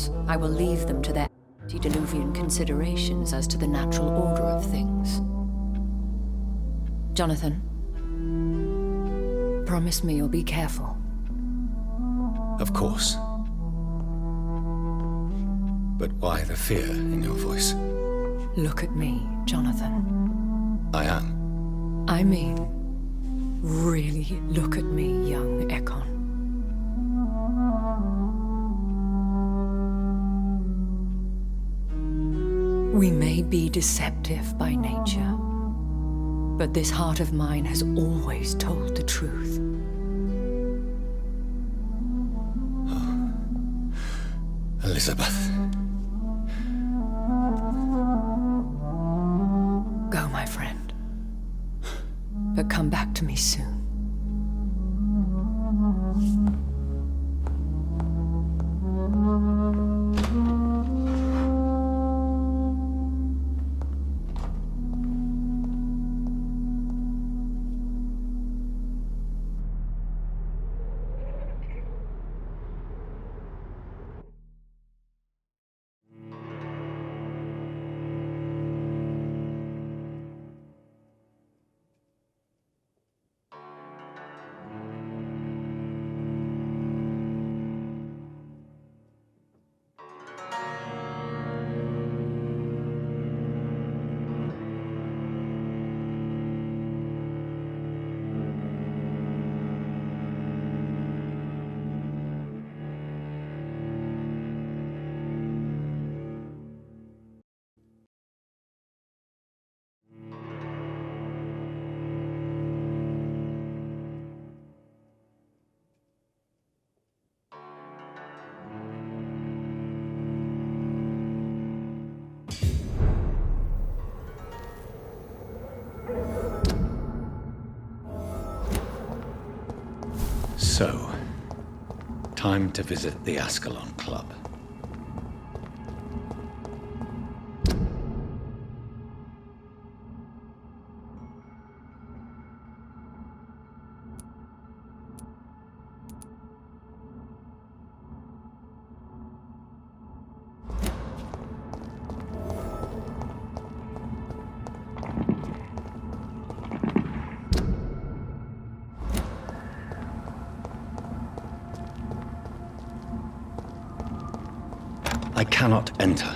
thoughts. I will leave them to their antediluvian considerations as to the natural order of things. Jonathan, promise me you'll be careful. Of course. But why the fear in your voice? Look at me, Jonathan. I am. I mean, really look at me, young Ekon. We may be deceptive by nature, but this heart of mine has always told the truth. Oh. Elizabeth. Go, my friend. But come back to me soon. So, time to visit the Ascalon Club. I cannot enter.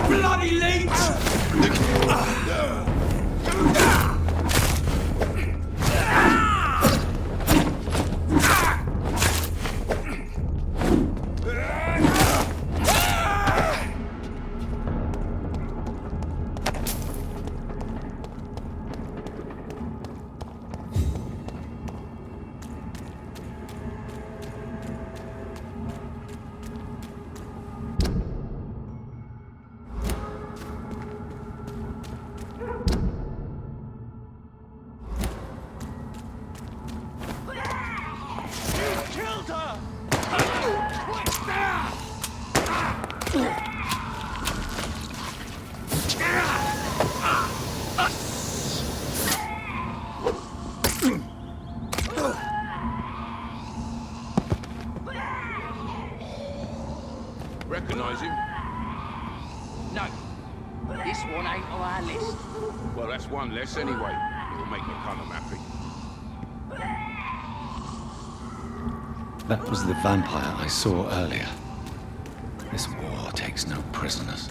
Bloody leech! Recognize him? No. This one ain't on our list. Well, that's one less anyway. It'll make McCullum happy. That was the vampire I saw earlier. This war takes no prisoners.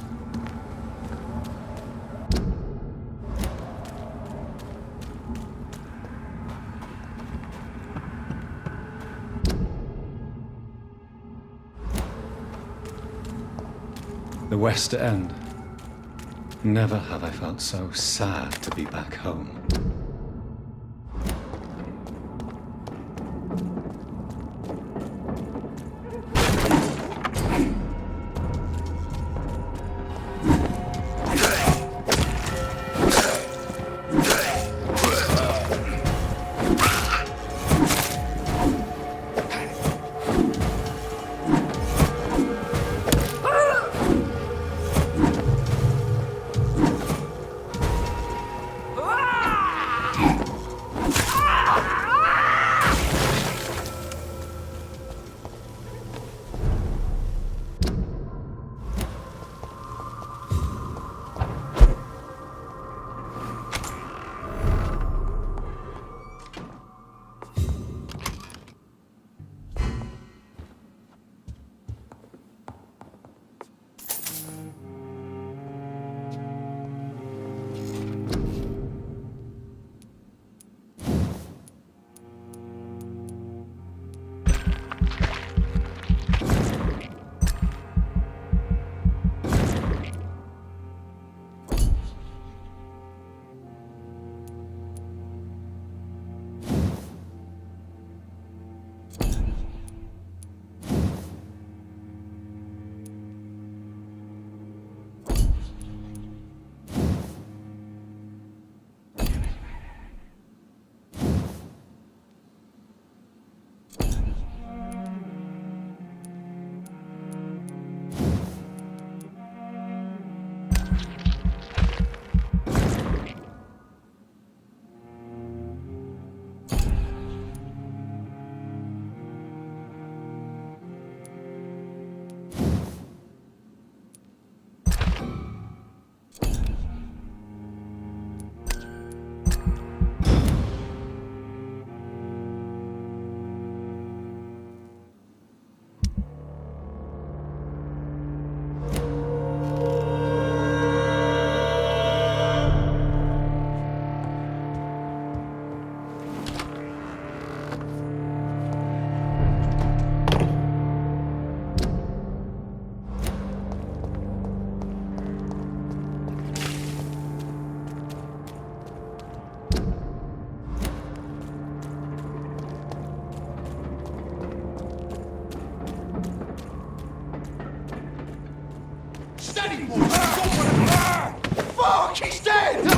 The West End. Never have I felt so sad to be back home. Steady! Fuck! He's dead!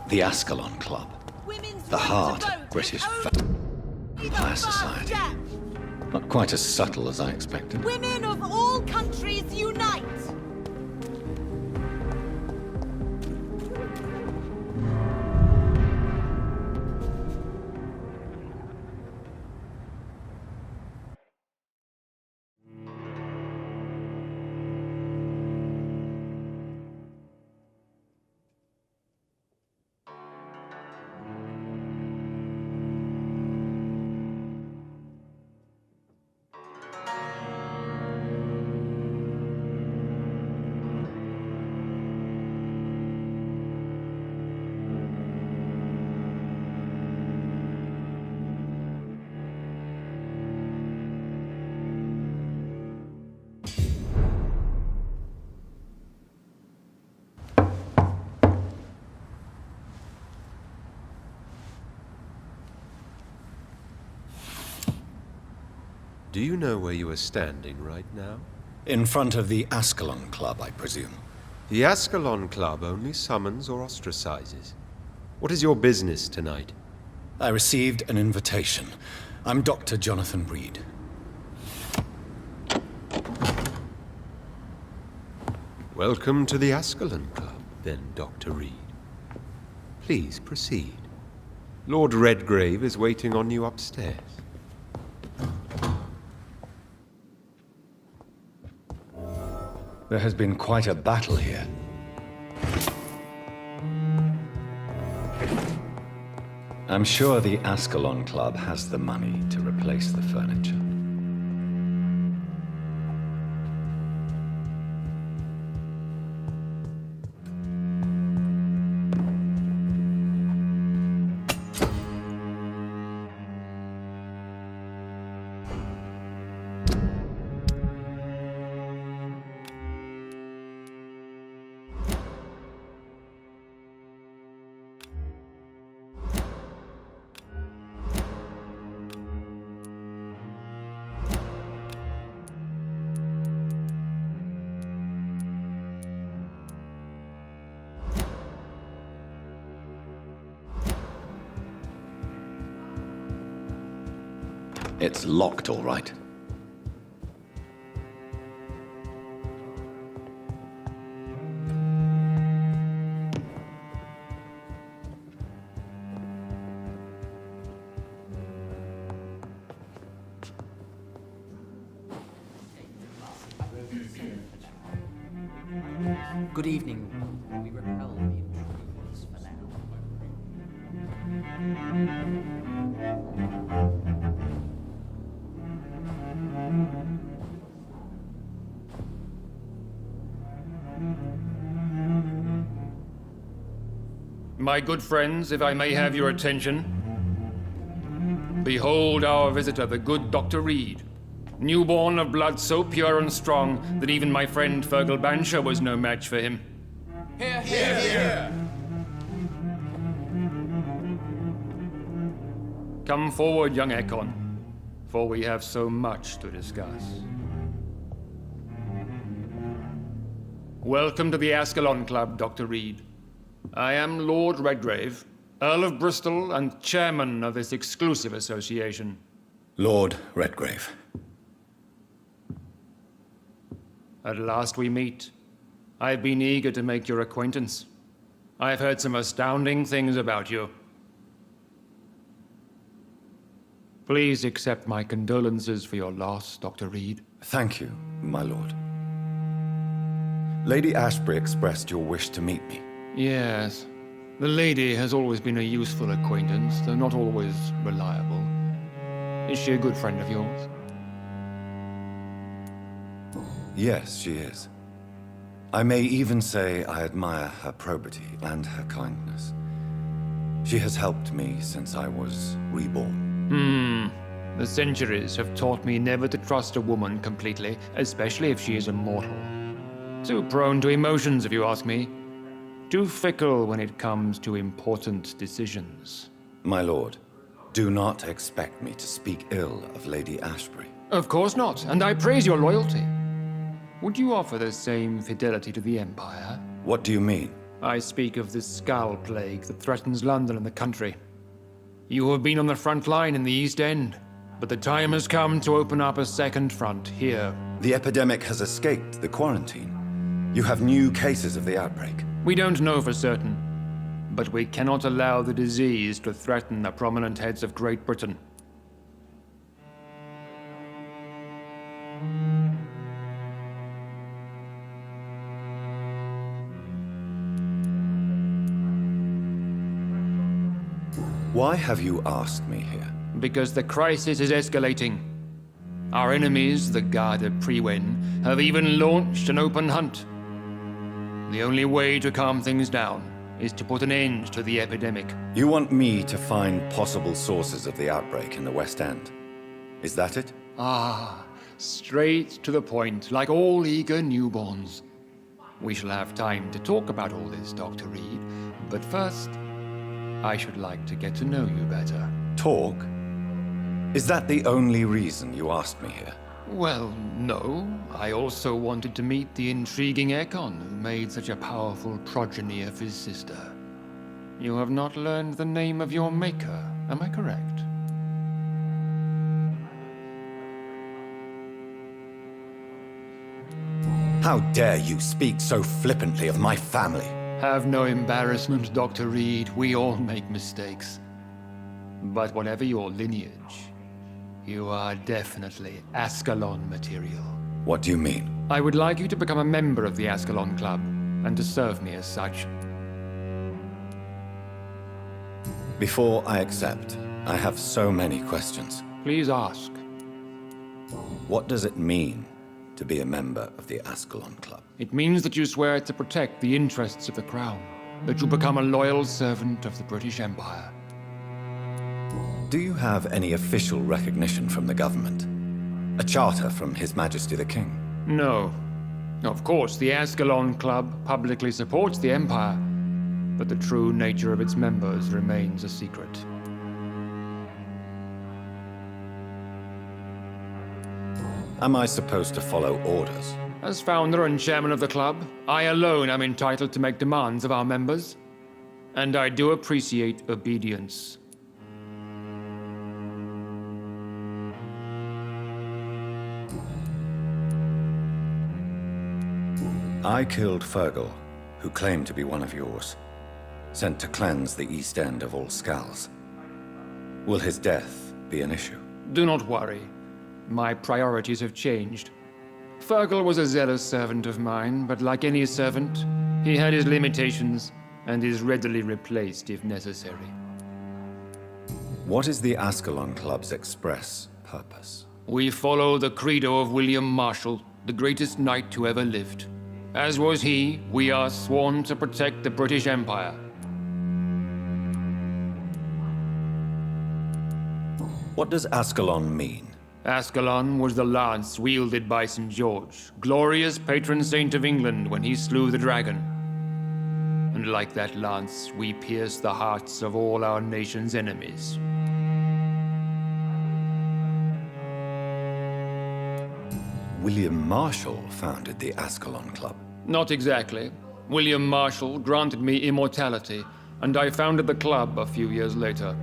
The Ascalon Club. The hard British vampire society. Not quite as subtle as I expected. Women of all countries unite! Do you know where you are standing right now? In front of the Ascalon Club, I presume. The Ascalon Club only summons or ostracizes. What is your business tonight? I received an invitation. I'm Dr. Jonathan Reed. Welcome to the Ascalon Club, then, Dr. Reed. Please proceed. Lord Redgrave is waiting on you upstairs. There has been quite a battle here. I'm sure the Ascalon Club has the money to replace the furniture. It's locked, all right. Good evening. We repel the intruders for now. My good friends, if I may have your attention. Behold our visitor, the good Dr. Reed. Newborn of blood so pure and strong that even my friend Fergal Bansher was no match for him. Here, here, here! Come forward, young Ekon, for we have so much to discuss. Welcome to the Ascalon Club, Dr. Reed. I am Lord Redgrave, Earl of Bristol and chairman of this exclusive association. Lord Redgrave. At last we meet. I've been eager to make your acquaintance. I've heard some astounding things about you. Please accept my condolences for your loss, Dr. Reed. Thank you, my lord. Lady Ashbury expressed your wish to meet me. Yes. The lady has always been a useful acquaintance, though not always reliable. Is she a good friend of yours? Yes, she is. I may even say I admire her probity and her kindness. She has helped me since I was reborn. The centuries have taught me never to trust a woman completely, especially if she is immortal. Too prone to emotions, if you ask me. Too fickle when it comes to important decisions. My lord, do not expect me to speak ill of Lady Ashbury. Of course not, and I praise your loyalty. Would you offer the same fidelity to the Empire? What do you mean? I speak of the Skull Plague that threatens London and the country. You have been on the front line in the East End, but the time has come to open up a second front here. The epidemic has escaped the quarantine. You have new cases of the outbreak. We don't know for certain, but we cannot allow the disease to threaten the prominent heads of Great Britain. Why have you asked me here? Because the crisis is escalating. Our enemies, the Garda Priwen, have even launched an open hunt. The only way to calm things down is to put an end to the epidemic. You want me to find possible sources of the outbreak in the West End? Is that it? Straight to the point, like all eager newborns. We shall have time to talk about all this, Dr. Reed, but first, I should like to get to know you better. Talk? Is that the only reason you asked me here? Well, no. I also wanted to meet the intriguing Ekon who made such a powerful progeny of his sister. You have not learned the name of your maker, am I correct? How dare you speak so flippantly of my family? Have no embarrassment, Dr. Reed. We all make mistakes. But whatever your lineage, you are definitely Ascalon material. What do you mean? I would like you to become a member of the Ascalon Club, and to serve me as such. Before I accept, I have so many questions. Please ask. What does it mean to be a member of the Ascalon Club? It means that you swear to protect the interests of the Crown, that you become a loyal servant of the British Empire. Do you have any official recognition from the government? A charter from His Majesty the King? No. Of course, the Ascalon Club publicly supports the Empire, but the true nature of its members remains a secret. Am I supposed to follow orders? As founder and chairman of the club, I alone am entitled to make demands of our members, and I do appreciate obedience. I killed Fergal, who claimed to be one of yours, sent to cleanse the East End of all skulls. Will his death be an issue? Do not worry. My priorities have changed. Fergal was a zealous servant of mine, but like any servant, he had his limitations and is readily replaced if necessary. What is the Ascalon Club's express purpose? We follow the credo of William Marshall, the greatest knight who ever lived. As was he, we are sworn to protect the British Empire. What does Ascalon mean? Ascalon was the lance wielded by St. George, glorious patron saint of England when he slew the dragon. And like that lance, we pierce the hearts of all our nation's enemies. William Marshall founded the Ascalon Club. Not exactly. William Marshall granted me immortality, and I founded the club a few years later.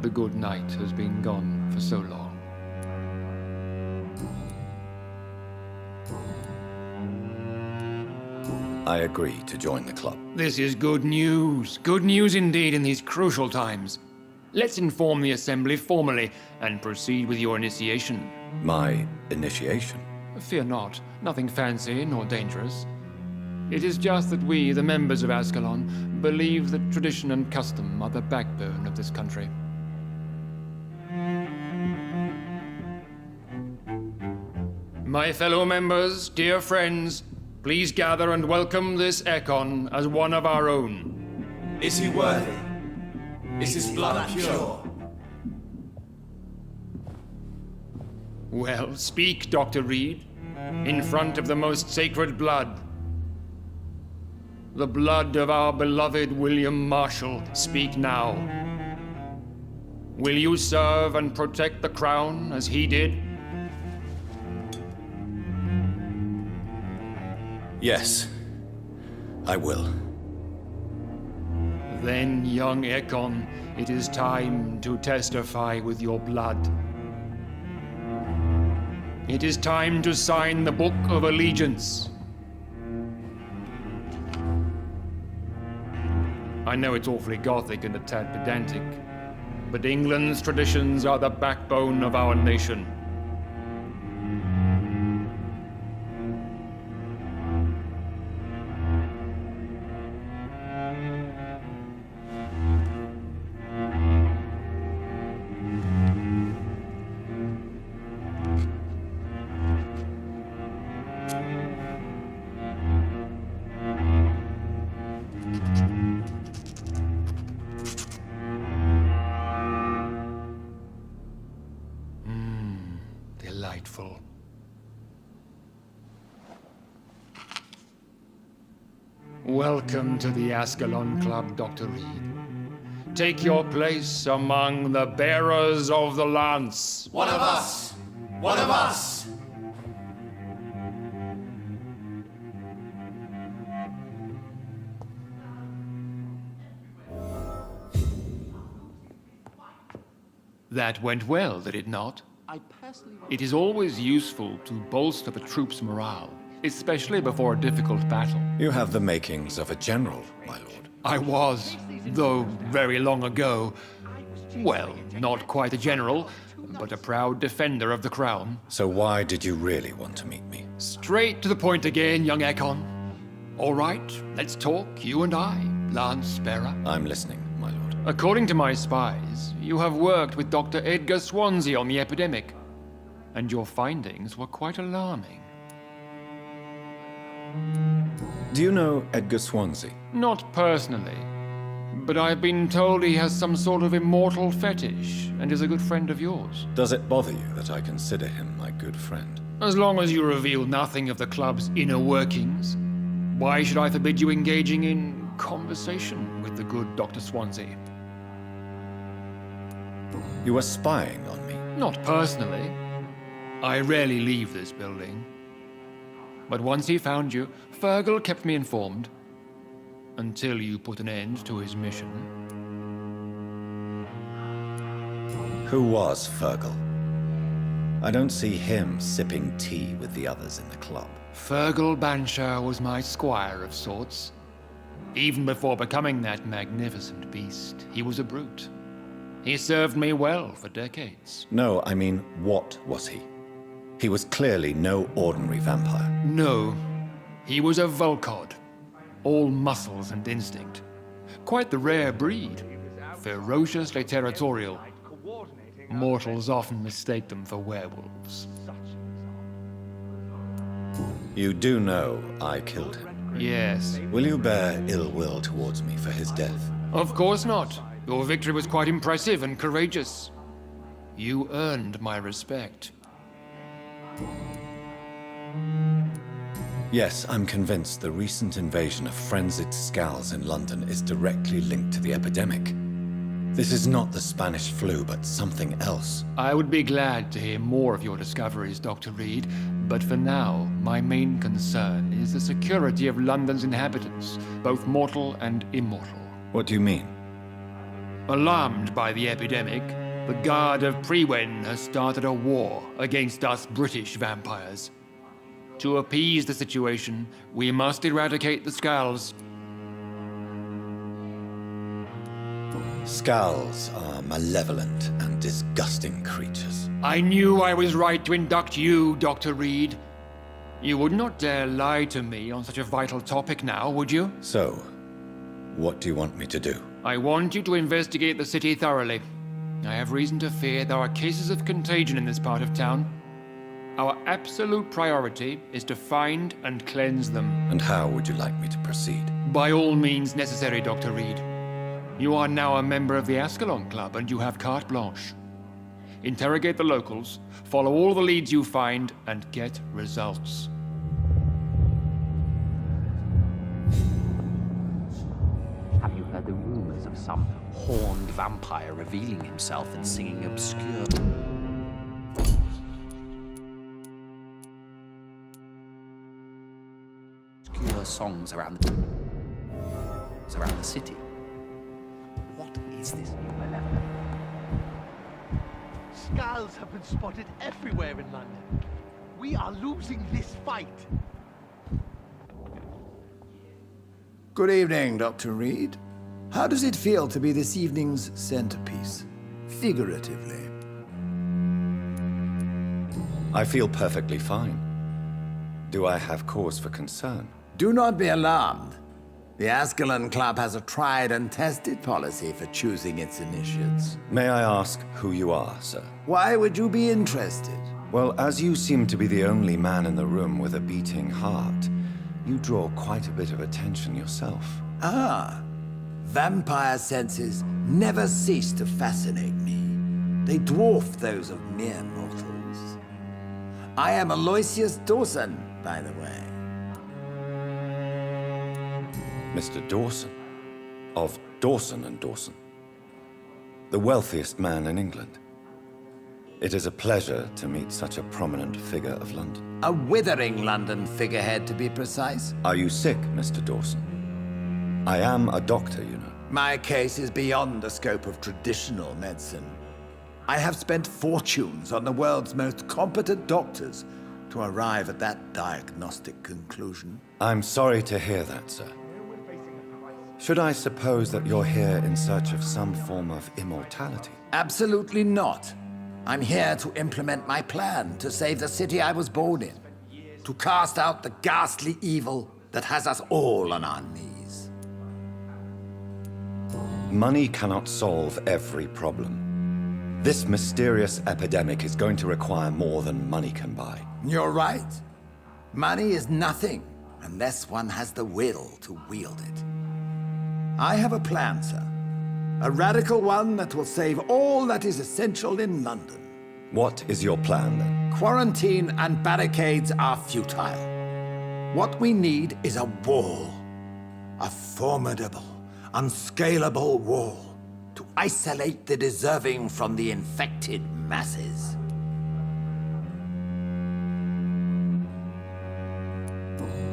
The good knight has been gone for so long. I agree to join the club. This is good news. Good news indeed in these crucial times. Let's inform the Assembly formally and proceed with your initiation. My initiation? Fear not. Nothing fancy nor dangerous. It is just that we, the members of Ascalon, believe that tradition and custom are the backbone of this country. My fellow members, dear friends, please gather and welcome this Ekon as one of our own. Is he worthy? Is his blood pure? Well, speak, Dr. Reed, in front of the most sacred blood. The blood of our beloved William Marshall. Speak now. Will you serve and protect the crown as he did? Yes, I will. Then, young Ekon, it is time to testify with your blood. It is time to sign the Book of Allegiance. I know it's awfully gothic and a tad pedantic, but England's traditions are the backbone of our nation. Delightful. Welcome to the Ascalon Club, Dr. Reed. Take your place among the bearers of the lance. One of us! One of us! That went well, did it not? It is always useful to bolster the troops' morale, especially before a difficult battle. You have the makings of a general, my lord. I was, though very long ago, well, not quite a general, but a proud defender of the crown. So why did you really want to meet me? Straight to the point again, young Ekon. All right, let's talk, you and I, Lance Bearer. I'm listening, my lord. According to my spies, you have worked with Dr. Edgar Swansea on the epidemic, and your findings were quite alarming. Do you know Edgar Swansea? Not personally, but I've been told he has some sort of immortal fetish and is a good friend of yours. Does it bother you that I consider him my good friend? As long as you reveal nothing of the club's inner workings, why should I forbid you engaging in conversation with the good Dr. Swansea? You were spying on me? Not personally. I rarely leave this building. But once he found you, Fergal kept me informed. Until you put an end to his mission. Who was Fergal? I don't see him sipping tea with the others in the club. Fergal Banshire was my squire of sorts. Even before becoming that magnificent beast, he was a brute. He served me well for decades. No, I mean, what was he? He was clearly no ordinary vampire. No, he was a Volcod. All muscles and instinct. Quite the rare breed. Ferociously territorial. Mortals often mistake them for werewolves. You do know I killed him. Yes. Will you bear ill will towards me for his death? Of course not. Your victory was quite impressive and courageous. You earned my respect. Yes, I'm convinced the recent invasion of frenzied Scals in London is directly linked to the epidemic. This is not the Spanish flu, but something else. I would be glad to hear more of your discoveries, Dr. Reed, but for now, my main concern is the security of London's inhabitants, both mortal and immortal. What do you mean? Alarmed by the epidemic, the Guard of Prewen has started a war against us British vampires. To appease the situation, we must eradicate the Skulls. Skulls are malevolent and disgusting creatures. I knew I was right to induct you, Dr. Reed. You would not dare lie to me on such a vital topic now, would you? So, what do you want me to do? I want you to investigate the city thoroughly. I have reason to fear there are cases of contagion in this part of town. Our absolute priority is to find and cleanse them. And how would you like me to proceed? By all means necessary, Dr. Reed. You are now a member of the Ascalon Club and you have carte blanche. Interrogate the locals, follow all the leads you find, and get results. Have you heard the rumors of some horned vampire revealing himself and singing obscure songs around the city? What is this new malevolence? Skulls have been spotted everywhere in London. We are losing this fight. Good evening, Dr. Reed. How does it feel to be this evening's centerpiece, figuratively? I feel perfectly fine. Do I have cause for concern? Do not be alarmed. The Ascalon Club has a tried and tested policy for choosing its initiates. May I ask who you are, sir? Why would you be interested? Well, as you seem to be the only man in the room with a beating heart, you draw quite a bit of attention yourself. Ah, vampire senses never cease to fascinate me. They dwarf those of mere mortals. I am Aloysius Dawson, by the way. Mr. Dawson, of Dawson and Dawson, the wealthiest man in England. It is a pleasure to meet such a prominent figure of London. A withering London figurehead, to be precise. Are you sick, Mr. Dawson? I am a doctor, you know. My case is beyond the scope of traditional medicine. I have spent fortunes on the world's most competent doctors to arrive at that diagnostic conclusion. I'm sorry to hear that, sir. Should I suppose that you're here in search of some form of immortality? Absolutely not. I'm here to implement my plan to save the city I was born in. To cast out the ghastly evil that has us all on our knees. Money cannot solve every problem. This mysterious epidemic is going to require more than money can buy. You're right. Money is nothing unless one has the will to wield it. I have a plan, sir. A radical one that will save all that is essential in London. What is your plan, then? Quarantine and barricades are futile. What we need is a wall. A formidable, unscalable wall to isolate the deserving from the infected masses.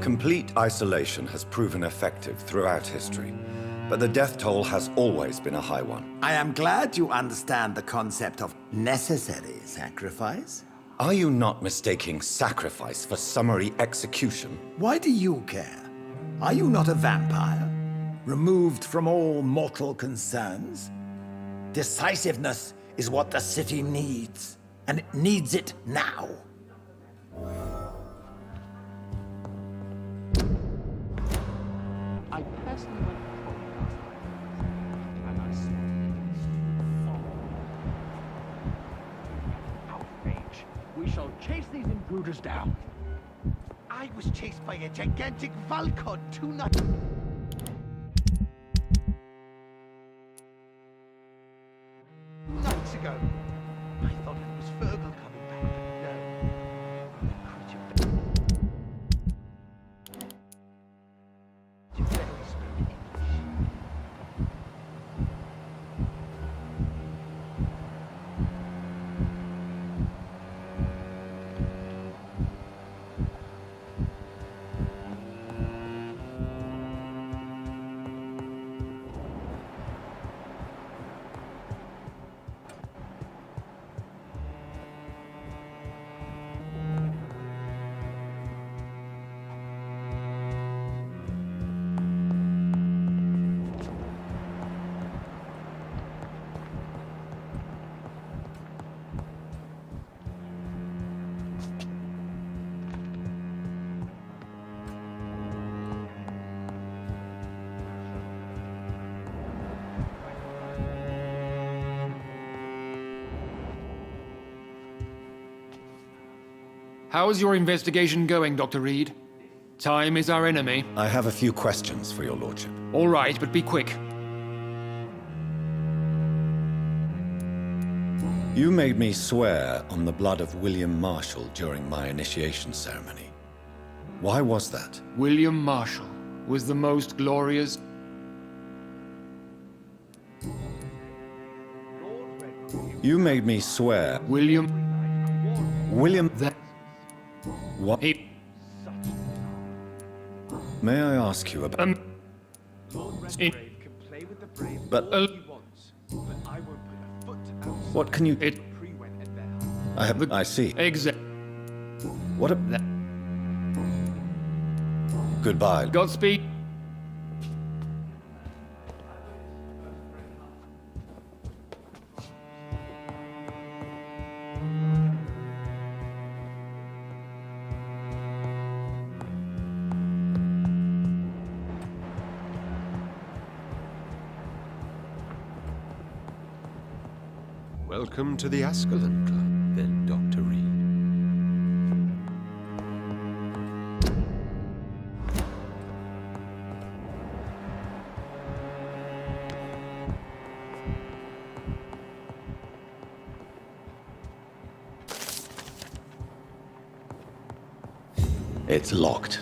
Complete isolation has proven effective throughout history, but the death toll has always been a high one. I am glad you understand the concept of necessary sacrifice. Are you not mistaking sacrifice for summary execution? Why do you care? Are you not a vampire? Removed from all mortal concerns? Decisiveness is what the city needs, and it needs it now. I personally went and I saw outrage. We shall chase these intruders down. I was chased by a gigantic Valcod 2 nights. Ago. I thought it was Fergal coming back, but no. The creature barely spoke English. How's your investigation going, Dr. Reed? Time is our enemy. I have a few questions for your lordship. All right, but be quick. You made me swear on the blood of William Marshall during my initiation ceremony. Why was that? William Marshall was the most glorious... You made me swear... William... That... What? He... May I ask you about... But... What can you... I see. Exact... What a... Goodbye. Godspeed. Welcome to the Ascalon Club, then, Dr. Reed. It's locked.